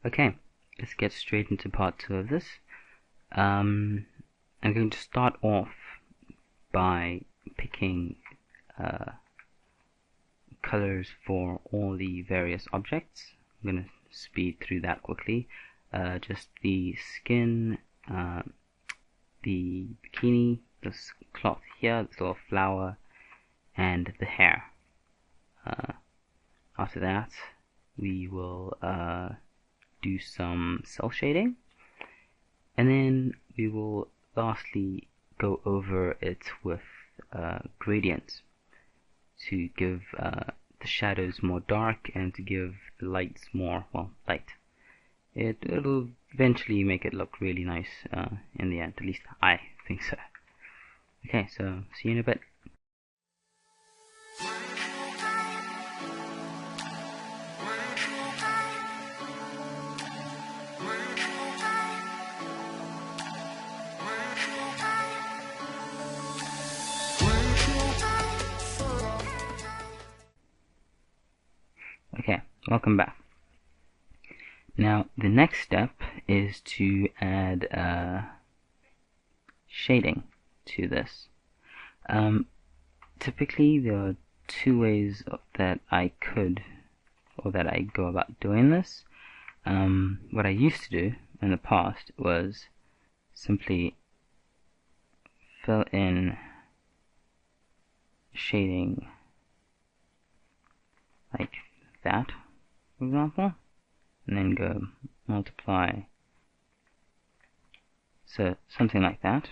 Okay, let's get straight into part 2 of this. I'm going to start off by picking colors for all the various objects. I'm going to speed through that quickly. Just the skin, the bikini, this cloth here, this little flower, and the hair. After that, we will do some cell shading, and then we will lastly go over it with gradients to give the shadows more dark and to give the lights more, well, light. It'll eventually make it look really nice in the end, at least I think so. Okay, so see you in a bit. Okay, welcome back. Now the next step is to add shading to this. Typically there are two ways that I go about doing this. What I used to do in the past was simply fill in shading like that, for example, and then go multiply, so something like that.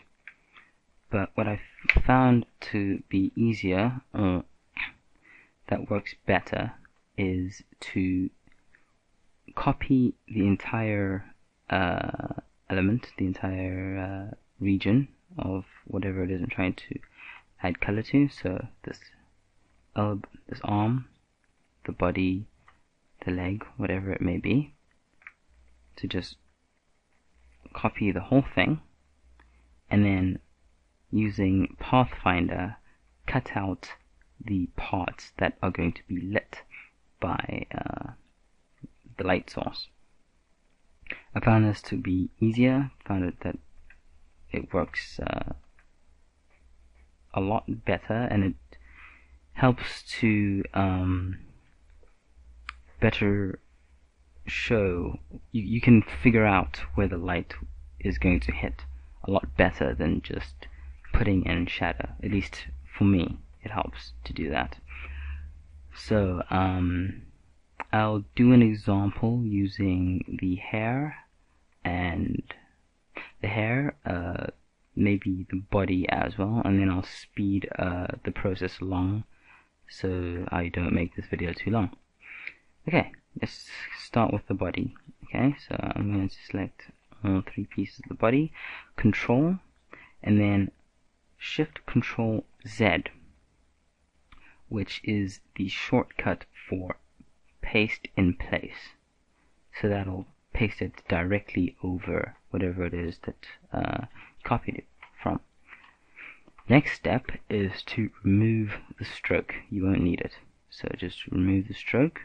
But what I found to be easier, or that works better, is to copy the entire element, the entire region of whatever it is I'm trying to add color to. So this arm, the body, the leg, whatever it may be, to just copy the whole thing, and then using Pathfinder cut out the parts that are going to be lit by the light source. I found this to be easier, found that it works a lot better, and it helps to better show, you can figure out where the light is going to hit a lot better than just putting in shadow. At least for me, it helps to do that. So I'll do an example using the hair, and the hair, maybe the body as well, and then I'll speed the process along so I don't make this video too long. Okay, let's start with the body. Okay, so I'm going to select all three pieces of the body, Control, and then Shift Control Z, which is the shortcut for paste in place. So that'll paste it directly over whatever it is that copied it from. Next step is to remove the stroke. You won't need it, so just remove the stroke.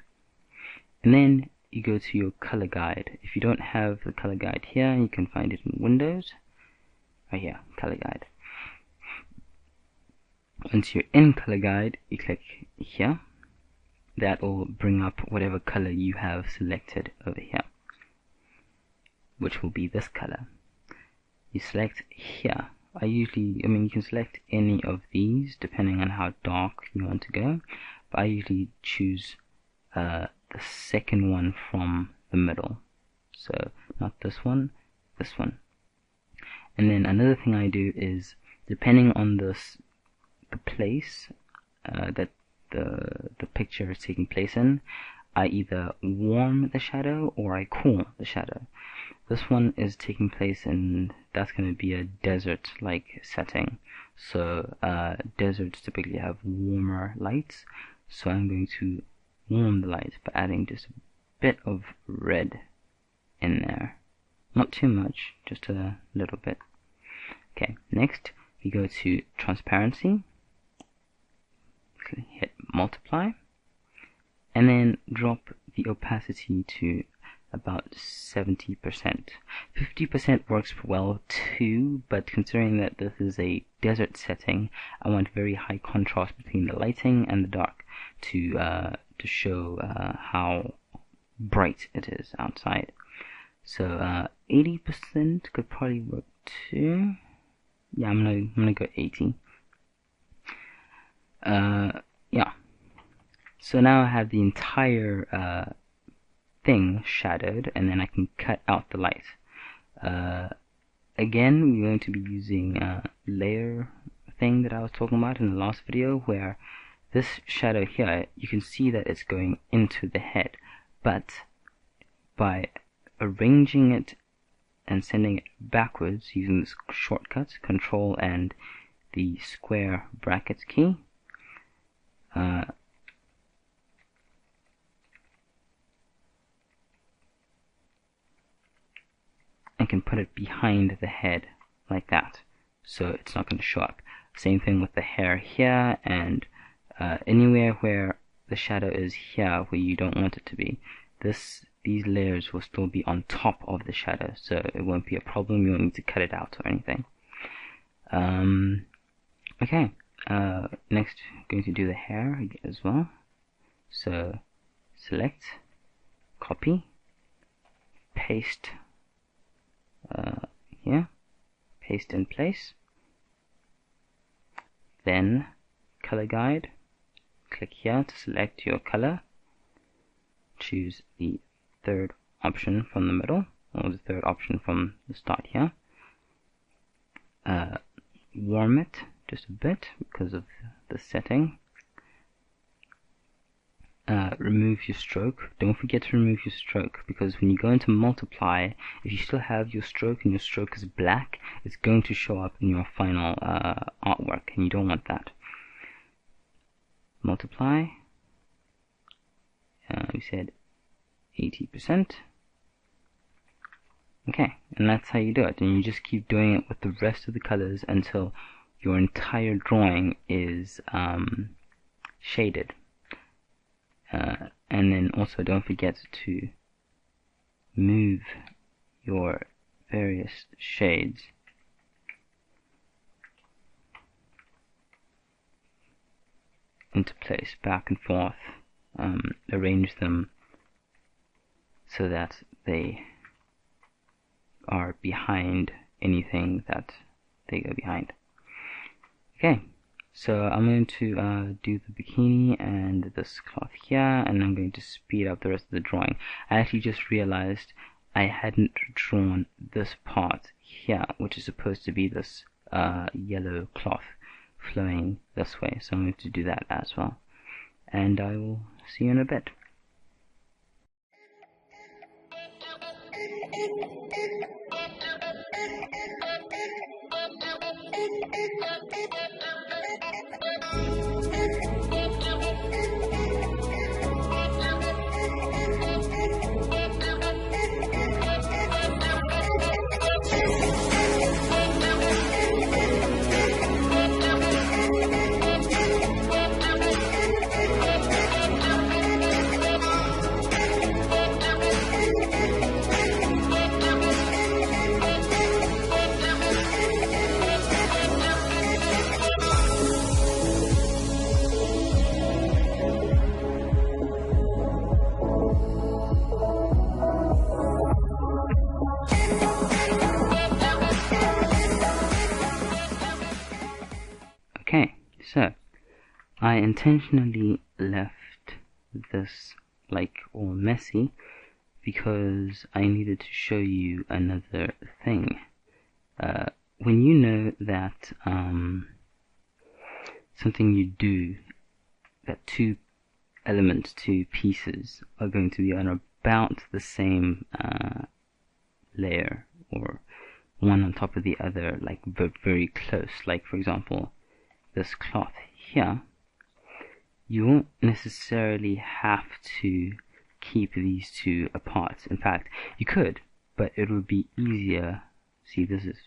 And then you go to your color guide. If you don't have the color guide here, you can find it in Windows. Right here, color guide. Once you're in color guide, you click here. That will bring up whatever color you have selected over here, which will be this color. You select here. You can select any of these depending on how dark you want to go, but I usually choose the second one from the middle, so not this one, this one. And then another thing I do is, depending on the place that the picture is taking place in, I either warm the shadow or I cool the shadow. This one is taking place in, that's going to be a desert-like setting, so deserts typically have warmer lights, so I'm going to warm the light by adding just a bit of red in there. Not too much, just a little bit. Okay, next we go to transparency, hit multiply, and then drop the opacity to about 70%. 50% works well too, but considering that this is a desert setting, I want very high contrast between the lighting and the dark to show how bright it is outside. So 80% could probably work too. Yeah, I'm gonna go 80. Yeah. So now I have the entire thing shadowed, and then I can cut out the light. Again, we're going to be using layer thing that I was talking about in the last video, where this shadow here, you can see that it's going into the head, but by arranging it and sending it backwards using this shortcut, Control and the square brackets key, I can put it behind the head like that, so it's not going to show up. Same thing with the hair here, and anywhere where the shadow is here where you don't want it to be, these layers will still be on top of the shadow, so it won't be a problem. You won't need to cut it out or anything. Okay, next I'm going to do the hair as well. So select, copy, paste here, paste in place, then color guide, click here to select your color, choose the third option from the middle, or the third option from the start here, warm it just a bit because of the setting, remove your stroke. Don't forget to remove your stroke, because when you go into multiply, if you still have your stroke and your stroke is black, it's going to show up in your final artwork, and you don't want that. Multiply, we said 80%. Okay, and that's how you do it, and you just keep doing it with the rest of the colors until your entire drawing is shaded. And then also don't forget to move your various shades into place, back and forth, arrange them so that they are behind anything that they go behind. Okay, so I'm going to do the bikini and this cloth here, and I'm going to speed up the rest of the drawing. I actually just realized I hadn't drawn this part here, which is supposed to be this yellow cloth flowing this way, so I'm going to do that as well, and I will see you in a bit. Okay, so I intentionally left this like all messy because I needed to show you another thing. When you know that something you do, that two elements, two pieces are going to be on about the same layer, or one on top of the other, like very close, like for example this cloth here, you won't necessarily have to keep these two apart. In fact, you could, but it would be easier. See, this is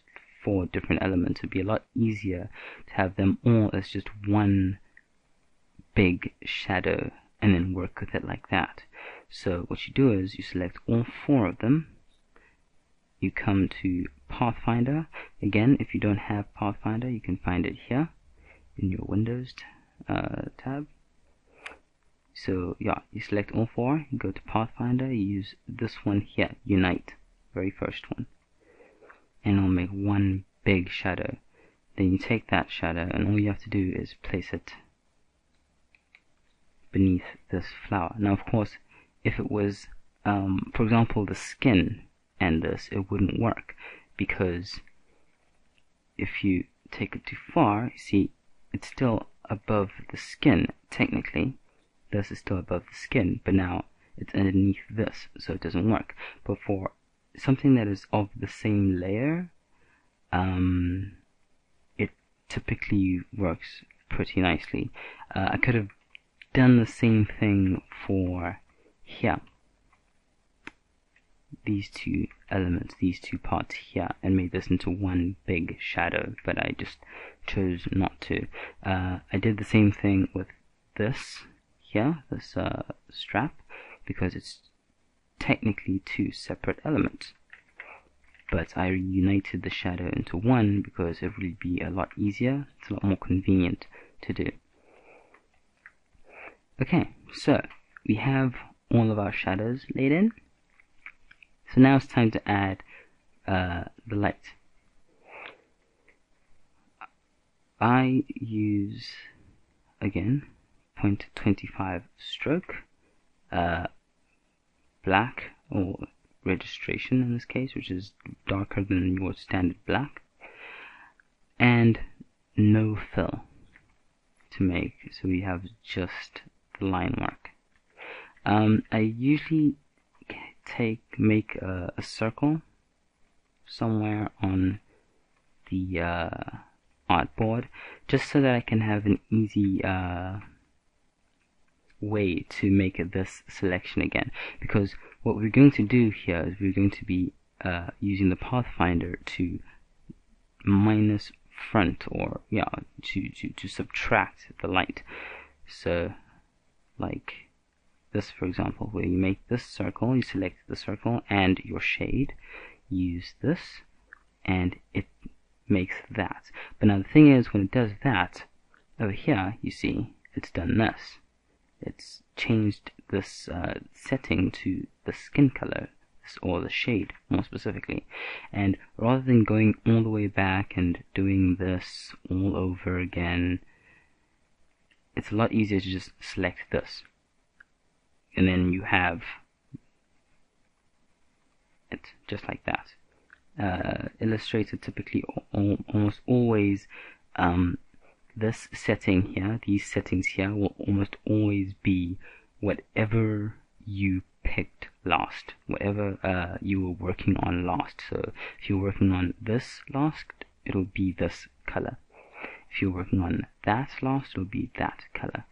4 different elements. It would be a lot easier to have them all as just one big shadow and then work with it like that. So what you do is you select all 4 of them, you come to Pathfinder. Again, if you don't have Pathfinder, you can find it here in your Windows tab. So yeah, you select all 4, you go to Pathfinder, you use this one here, Unite, very first one, and it'll make one big shadow. Then you take that shadow and all you have to do is place it beneath this flower. Now of course, if it was for example the skin and this, it wouldn't work, because if you take it too far, you see it's still above the skin technically. This is still above the skin, but now it's underneath this, so it doesn't work. But for something that is of the same layer, it typically works pretty nicely. I could have done the same thing for here, these 2 elements, these 2 parts here, and made this into one big shadow, but I just chose not to. I did the same thing with this here, this strap, because it's technically 2 separate elements, but I united the shadow into one because it would be a lot easier, it's a lot more convenient to do. Okay, so we have all of our shadows laid in. So now it's time to add the light. I use, again, 0.25 stroke, black, or registration in this case, which is darker than your standard black, and no fill to make, so we have just the line work. I usually make a circle somewhere on the artboard, just so that I can have an easy way to make this selection again, because what we're going to do here is we're going to be using the Pathfinder to minus front, or yeah, to subtract the light. So like this, for example, where you make this circle, you select the circle and your shade, use this, and it makes that. But now the thing is, when it does that, over here, you see, it's done this. It's changed this setting to the skin color, or the shade, more specifically. And rather than going all the way back and doing this all over again, it's a lot easier to just select this. And then you have it just like that. Illustrator typically almost always, this setting here, these settings here, will almost always be whatever you picked last, whatever you were working on last. So if you're working on this last, it'll be this color. If you're working on that last, it'll be that color.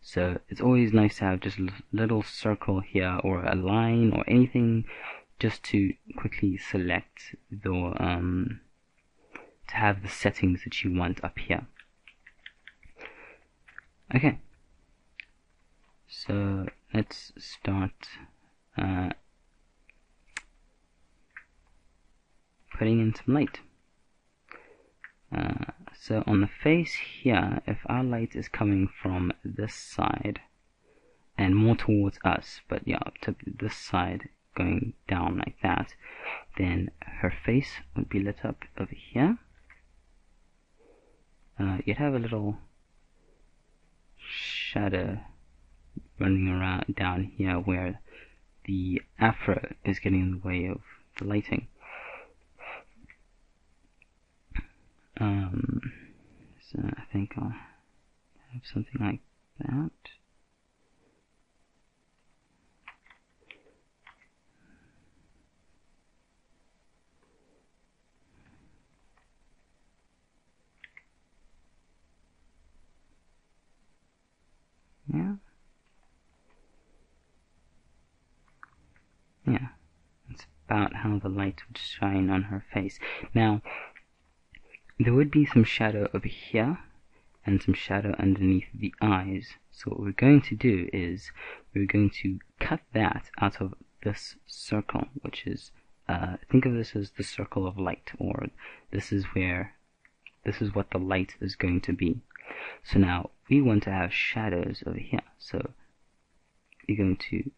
So it's always nice to have just a little circle here, or a line, or anything, just to quickly select the to have the settings that you want up here. Okay, so let's start putting in some light. So on the face here, if our light is coming from this side and more towards us, but yeah, to this side going down like that, then her face would be lit up over here. You'd have a little shadow running around down here where the afro is getting in the way of the lighting. So I think I'll have something like that. Yeah. Yeah. That's about how the light would shine on her face. Now, there would be some shadow over here, and some shadow underneath the eyes. So what we're going to do is we're going to cut that out of this circle, which is think of this as the circle of light, or this is what the light is going to be. So now we want to have shadows over here. So we're going to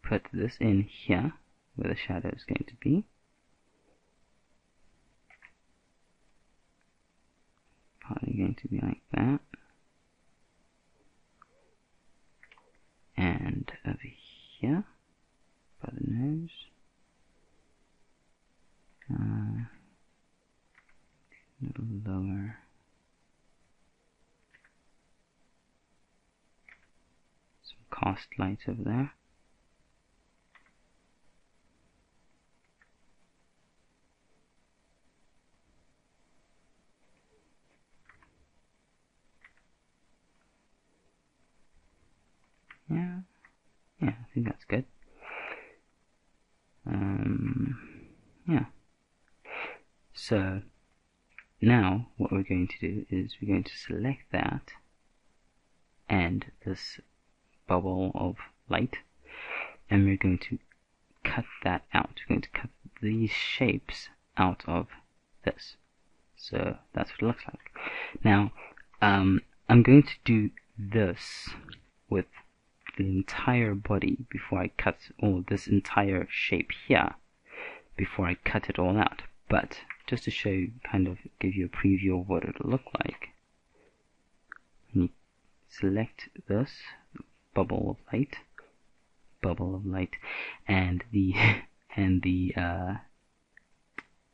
put this in here where the shadow is going to be. Probably going to be like that. And over here by the nose. A little lower. Some cast light over there. Yeah, I think that's good. Yeah. So now what we're going to do is we're going to select that and this bubble of light, and we're going to cut that out. We're going to cut these shapes out of this. So that's what it looks like. Now, I'm going to do this with the entire body before I cut all this entire shape here before I cut it all out. But just to show you, kind of give you a preview of what it'll look like, you select this bubble of light, and the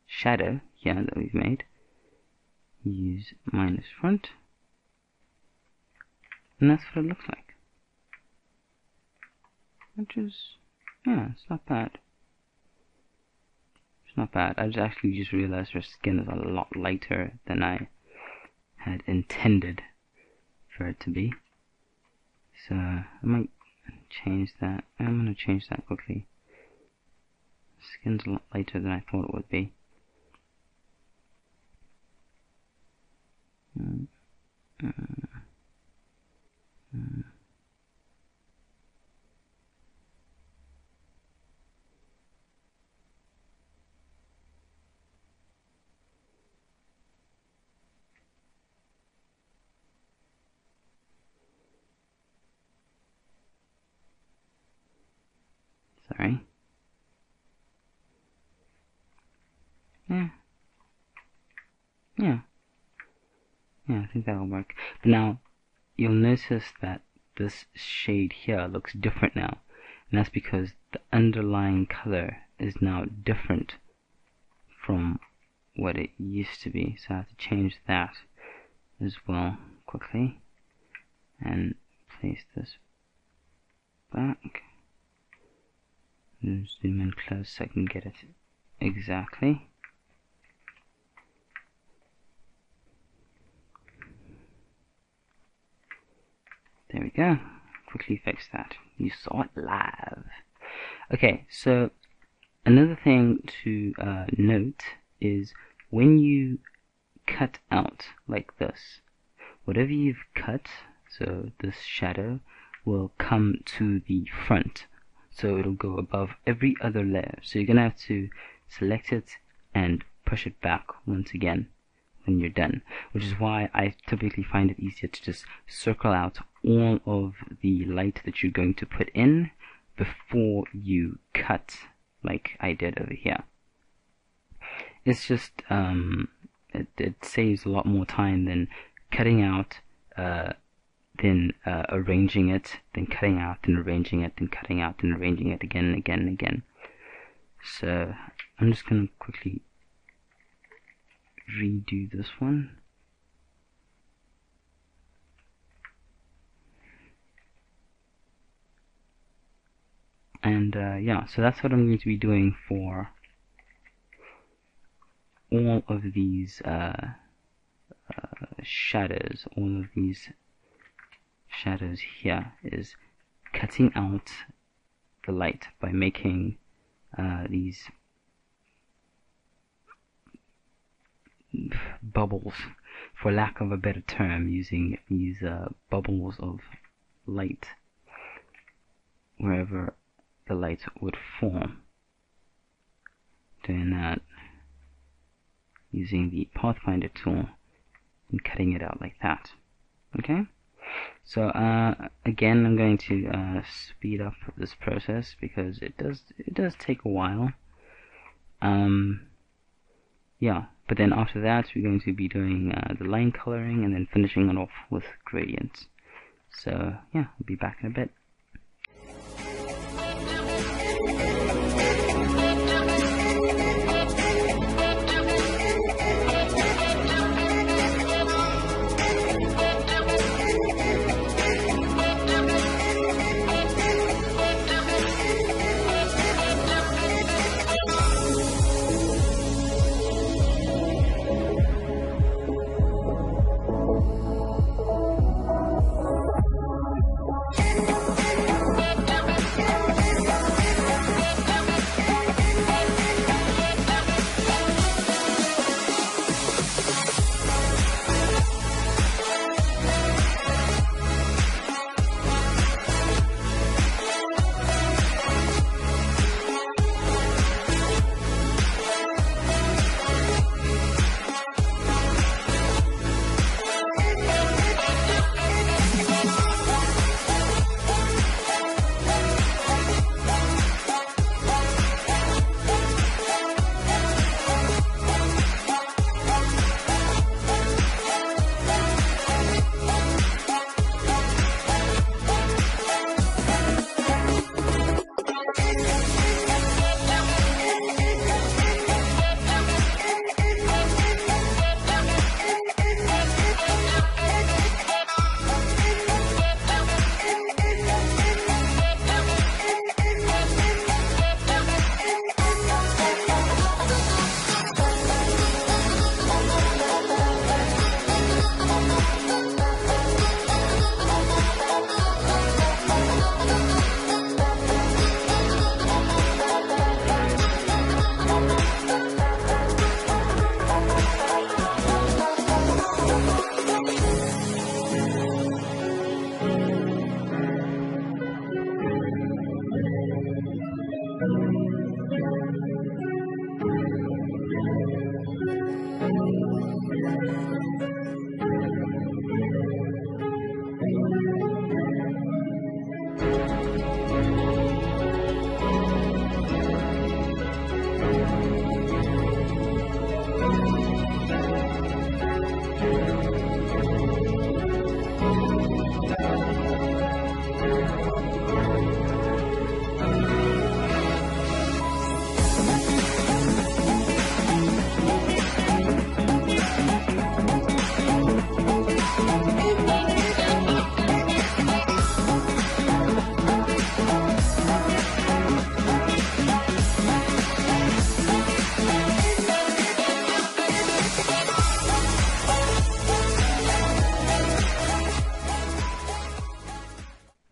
shadow here that we've made. Use minus front, and that's what it looks like. Which is, yeah, it's not bad. It's not bad. I actually just realized her skin is a lot lighter than I had intended for it to be. So I might change that. I'm going to change that quickly. Skin's a lot lighter than I thought it would be. Sorry. Yeah, I think that'll work. But now, you'll notice that this shade here looks different now. And that's because the underlying color is now different from what it used to be. So I have to change that as well quickly. And place this back. And zoom in close so I can get it exactly. There we go. Quickly fix that. You saw it live. Okay, so another thing to note is when you cut out like this, whatever you've cut, so this shadow will come to the front. So it'll go above every other layer. So you're going to have to select it and push it back once again when you're done, which is why I typically find it easier to just circle out all of the light that you're going to put in before you cut, like I did over here. It's just it saves a lot more time than cutting out, then arranging it, then cutting out, then arranging it, then cutting out, then arranging it again and again and again. So I'm just going to quickly redo this one. And yeah, so that's what I'm going to be doing for all of these shadows. All of these shadows here is cutting out the light by making these bubbles for lack of a better term, using these bubbles of light wherever the light would form. Doing that using the Pathfinder tool and cutting it out like that. Okay? So again, I'm going to speed up this process because it does take a while. Yeah, but then after that we're going to be doing the line coloring and then finishing it off with gradients. So yeah, I'll be back in a bit.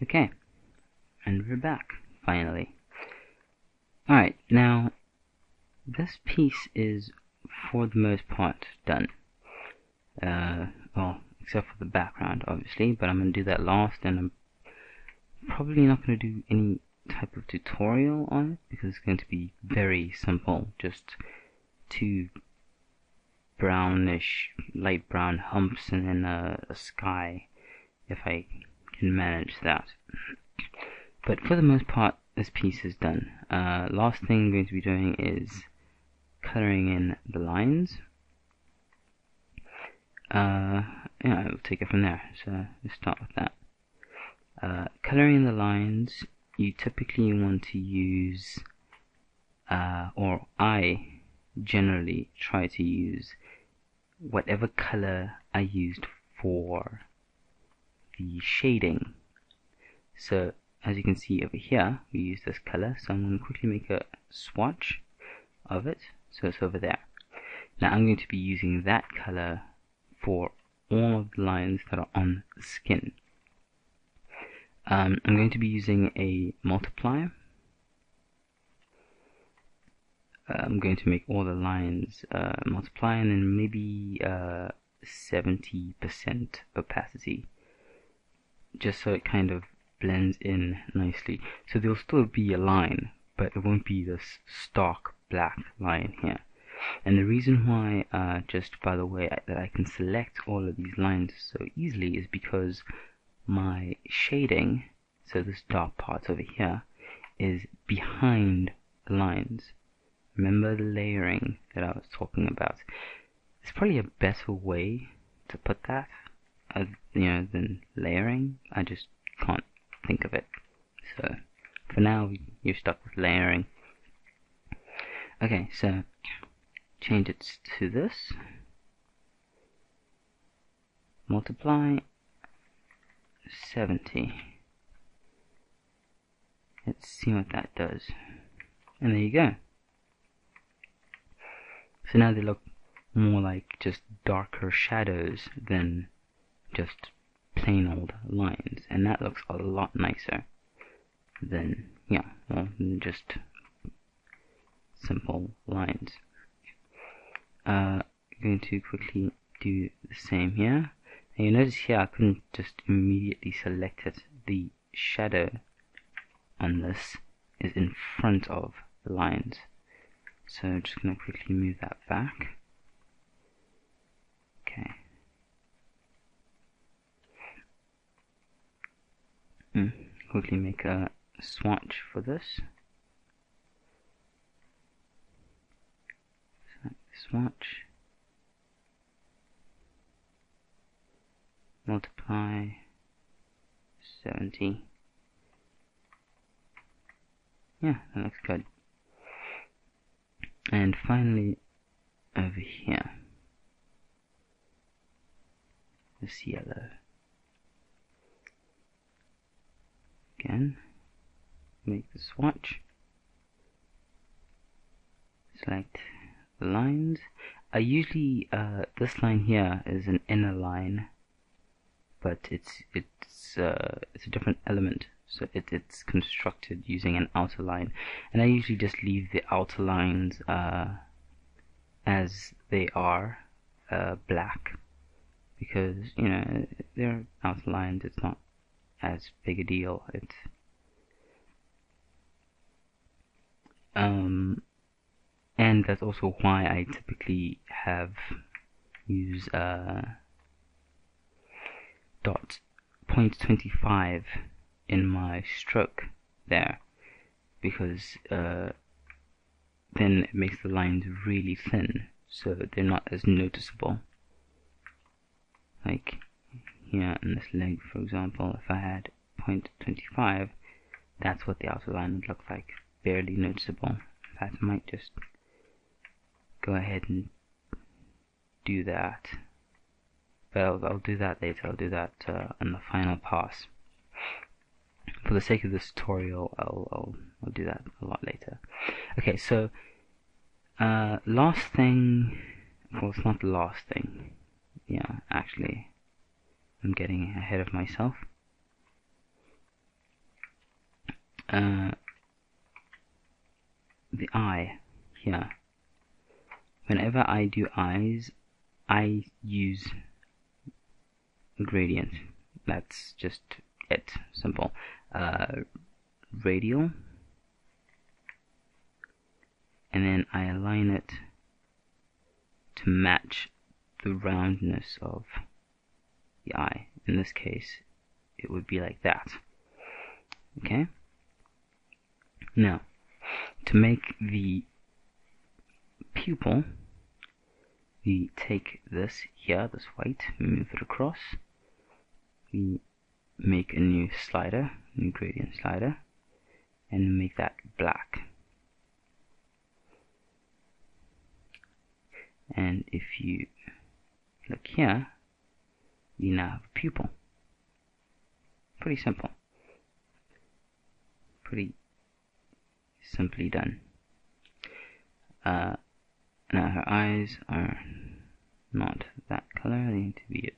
Okay, and we're back, finally. Alright, now, this piece is, for the most part, done. Well, except for the background, obviously, but I'm going to do that last, and I'm probably not going to do any type of tutorial on it, because it's going to be very simple, just two brownish, light brown humps, and then a sky, if I can manage that. But for the most part, this piece is done. Last thing I'm going to be doing is coloring in the lines. Yeah, I'll take it from there. So let's start with that. Coloring in the lines, you typically want to use, or I generally try to use whatever color I used for the shading. So as you can see over here, we use this color, so I'm going to quickly make a swatch of it, so it's over there. Now I'm going to be using that color for all of the lines that are on the skin. I'm going to be using a multiplier. I'm going to make all the lines multiply, and then maybe 70% opacity, just so it kind of blends in nicely. So there'll still be a line, but it won't be this stark black line here. And the reason why, just by the way, that I can select all of these lines so easily is because my shading, so this dark part over here, is behind the lines. Remember the layering that I was talking about? There's probably a better way to put that, than layering. I just can't think of it. So for now, you're stuck with layering. Okay, so change it to this. Multiply 70. Let's see what that does. And there you go. So now they look more like just darker shadows than just plain old lines. And that looks a lot nicer than, than just simple lines. Going to quickly do the same here. And you notice here I couldn't just immediately select it. The shadow on this is in front of the lines. So I'm just going to quickly move that back. Okay. Quickly make a swatch for this. Swatch. Multiply 70. Yeah, that looks good. And finally, over here, this yellow. Again, make the swatch. Select the lines. I usually, this line here is an inner line, but it's a different element. So it's constructed using an outer line, and I usually just leave the outer lines as they are, black, because they're outer lines. It's not as big a deal. And that's also why I typically use dot 0.25 in my stroke there, because then it makes the lines really thin, so they're not as noticeable. Like here in this leg, for example, if I had 0.25, that's what the outer line would look like, barely noticeable. In fact, I might just go ahead and do that, but I'll do that later. I'll do that on the final pass. For the sake of this tutorial, I'll do that a lot later. Okay, so last thing, well, it's not the last thing. Yeah, actually, I'm getting ahead of myself. The eye here. Whenever I do eyes, I use a gradient. That's just it. Simple. Radial, and then I align it to match the roundness of the eye. In this case, it would be like that. Okay? Now, to make the pupil, we take this here, this white, move it across, we make a new slider, new gradient slider, and make that black. And if you look here, you now have a pupil. Pretty simple. Pretty simply done. Now her eyes are not that color, they need to be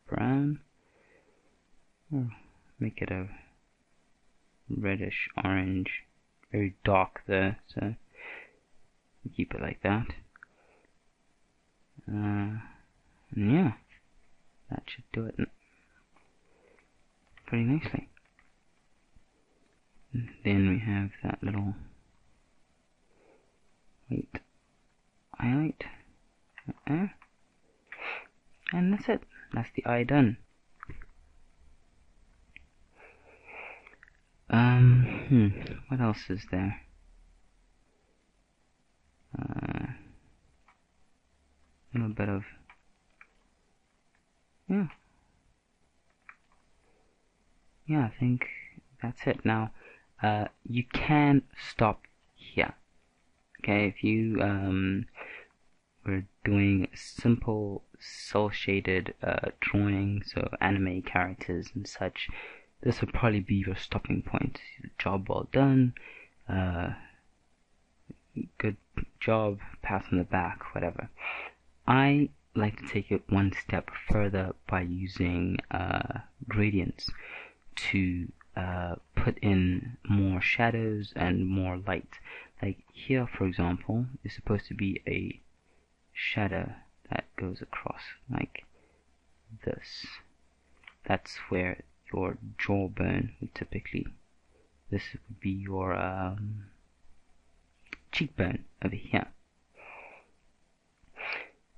brown. Or make it a reddish orange, very dark there, so keep it like that. And yeah, that should do it pretty nicely. And then we have that little white highlight there. And that's it. That's the eye done. What else is there? A little bit of, yeah, I think that's it. Now, you can stop here. Okay, if you were doing simple cel-shaded drawing, so anime characters and such, this would probably be your stopping point. Job well done, good job, pat on the back, whatever. I like to take it one step further by using gradients to put in more shadows and more light. Like here, for example, is supposed to be a shadow that goes across like this. That's where your jawbone would typically, this would be your cheekbone over here.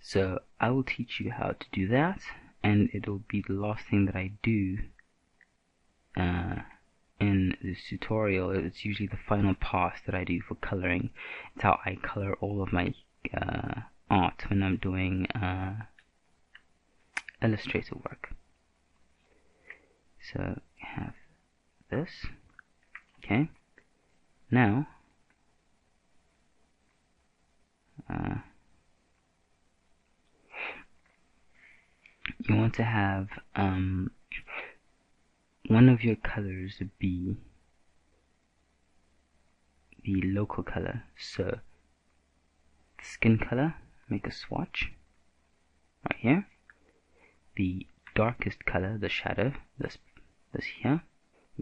So I will teach you how to do that, and it'll be the last thing that I do in this tutorial. It's usually the final pass that I do for coloring. It's how I color all of my art when I'm doing Illustrator work. So we have this. Okay. Now you want to have one of your colors be the local color. So the skin color, make a swatch right here. The darkest color, the shadow, this here.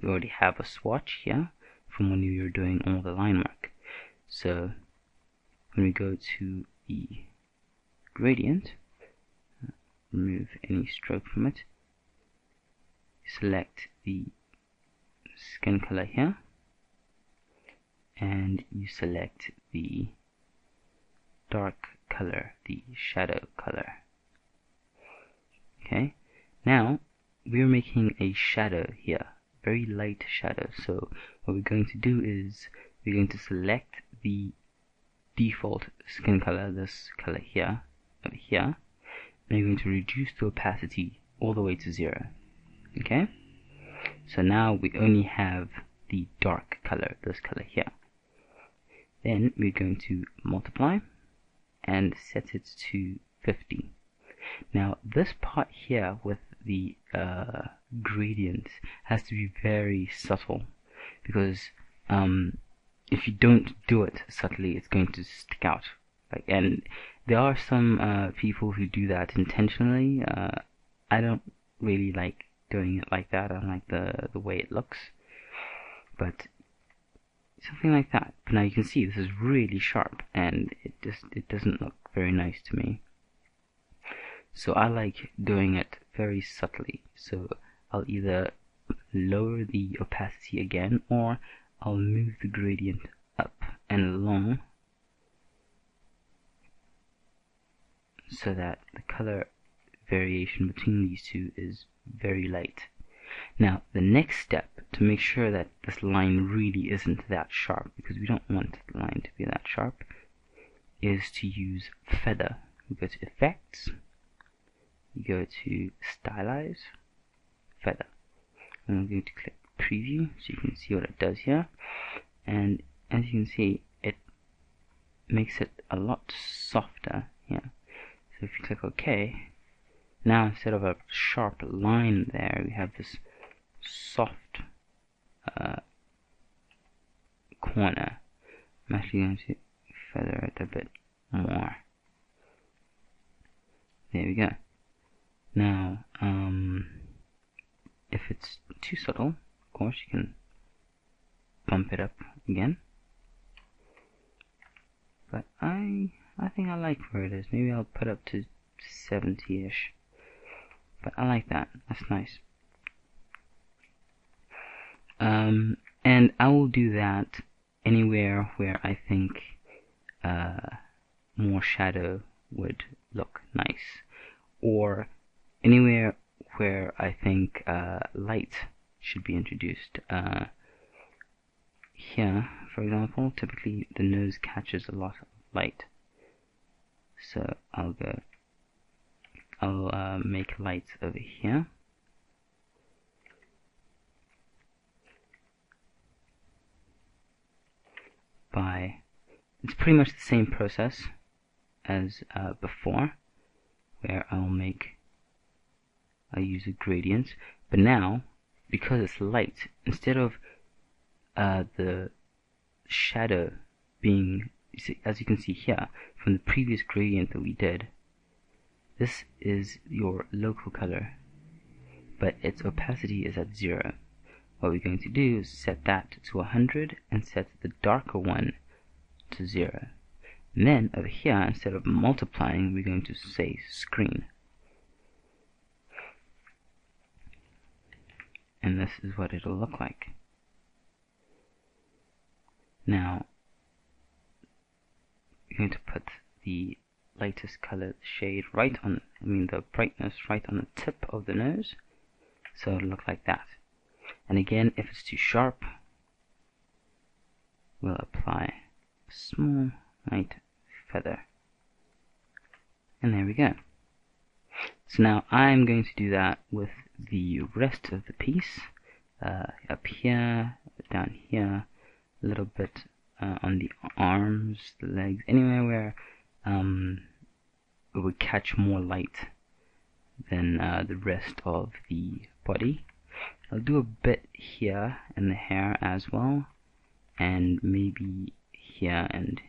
We already have a swatch here from when you were doing all the line work. So when we go to the gradient, remove any stroke from it, select the skin color here, and you select the dark color, the shadow color. Okay, now we're making a shadow here, very light shadow. So what we're going to do is we're going to select the default skin color, this color here, over here, and you're going to reduce the opacity all the way to 0. Okay, so now we only have the dark color, this color here. Then we're going to multiply and set it to 50. Now this part here with the gradient has to be very subtle, because if you don't do it subtly, it's going to stick out. And there are some people who do that intentionally. I don't really like doing it like that. I don't like the way it looks, but something like that. But now you can see this is really sharp, and it doesn't look very nice to me. So I like doing it very subtly. So I'll either lower the opacity again, or I'll move the gradient up and along so that the color variation between these two is very light. Now the next step, to make sure that this line really isn't that sharp, because we don't want the line to be that sharp, is to use feather. We go to effects, you go to stylize, feather, and I'm going to click preview so you can see what it does here. And as you can see, it makes it a lot softer here. So if you click OK, now instead of a sharp line there, we have this soft corner. I'm actually going to feather it a bit more. There we go. Now, if it's too subtle, of course you can bump it up again. But I think I like where it is. Maybe I'll put up to 70-ish. But I like that. That's nice. And I will do that anywhere where I think more shadow would look nice, or anywhere where I think light should be introduced. Here, for example, typically the nose catches a lot of light, so I'll make lights over here. It's pretty much the same process as before, where I'll use a gradient, but now because it's light, instead of the shadow being, as you can see here from the previous gradient that we did, this is your local color, but its opacity is at 0. What we're going to do is set that to 100 and set the darker one to 0. And then over here, instead of multiplying, we're going to say screen. And this is what it'll look like. Now, we're going to put the lightest color shade right on, the brightness right on the tip of the nose, so it'll look like that. And again, if it's too sharp, we'll apply a small light feather. And there we go. So now I'm going to do that with the rest of the piece, up here, down here, a little bit on the arms, the legs, anywhere where it would catch more light than the rest of the body. I'll do a bit here in the hair as well, and maybe here and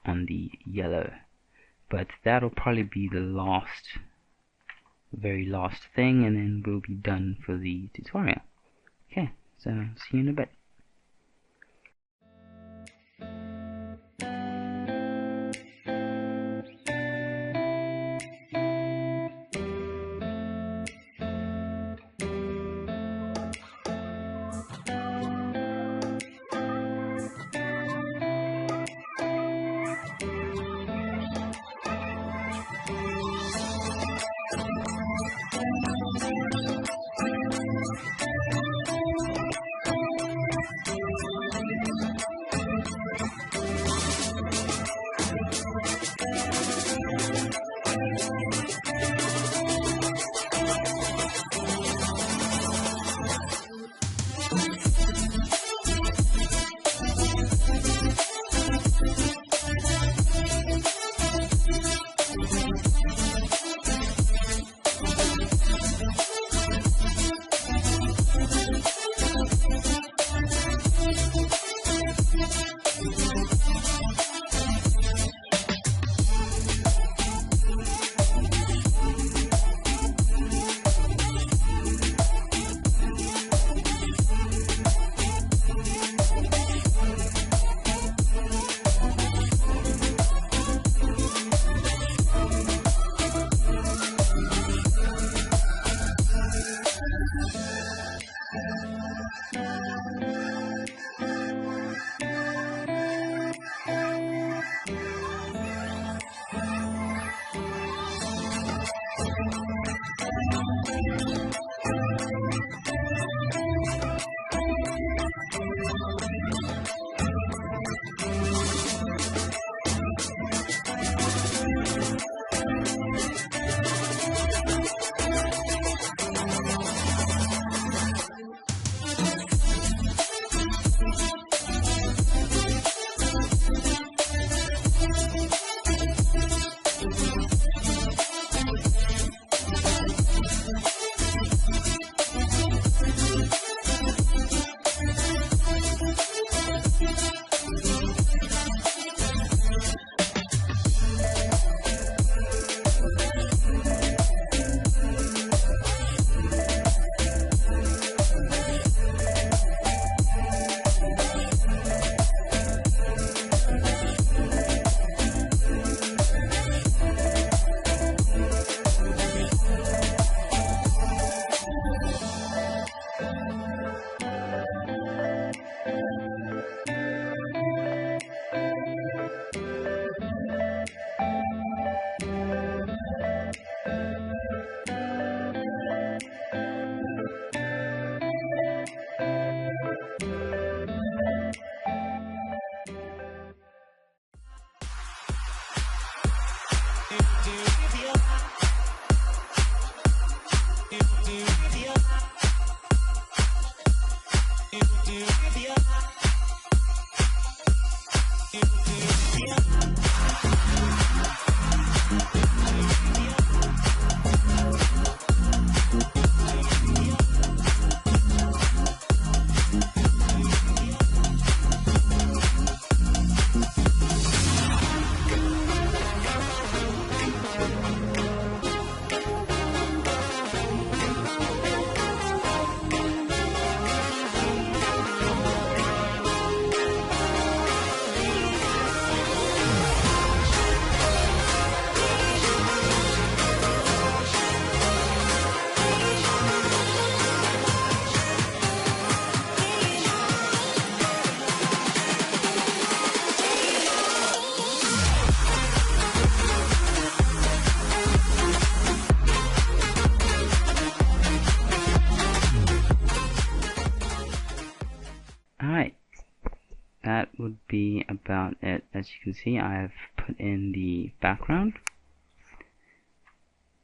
on the yellow, but that'll probably be the very last thing, and then we'll be done for the tutorial. Okay, so see you in a bit. would be about it. As you can see, I've put in the background,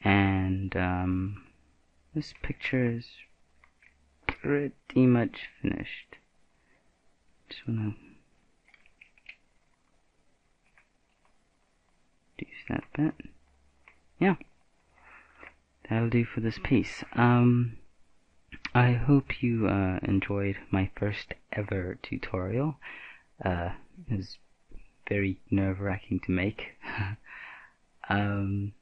and this picture is pretty much finished. Just wanna reduce that bit. Yeah, that'll do for this piece. I hope you enjoyed my first ever tutorial. It was very nerve-wracking to make. And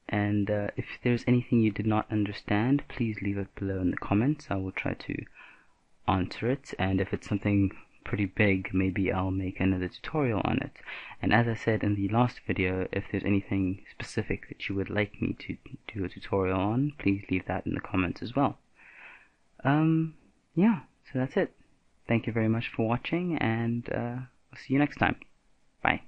if there's anything you did not understand, please leave it below in the comments. I will try to answer it, and if it's something pretty big, maybe I'll make another tutorial on it. And as I said in the last video, if there's anything specific that you would like me to do a tutorial on, please leave that in the comments as well. Yeah, so that's it. Thank you very much for watching, and I'll see you next time. Bye.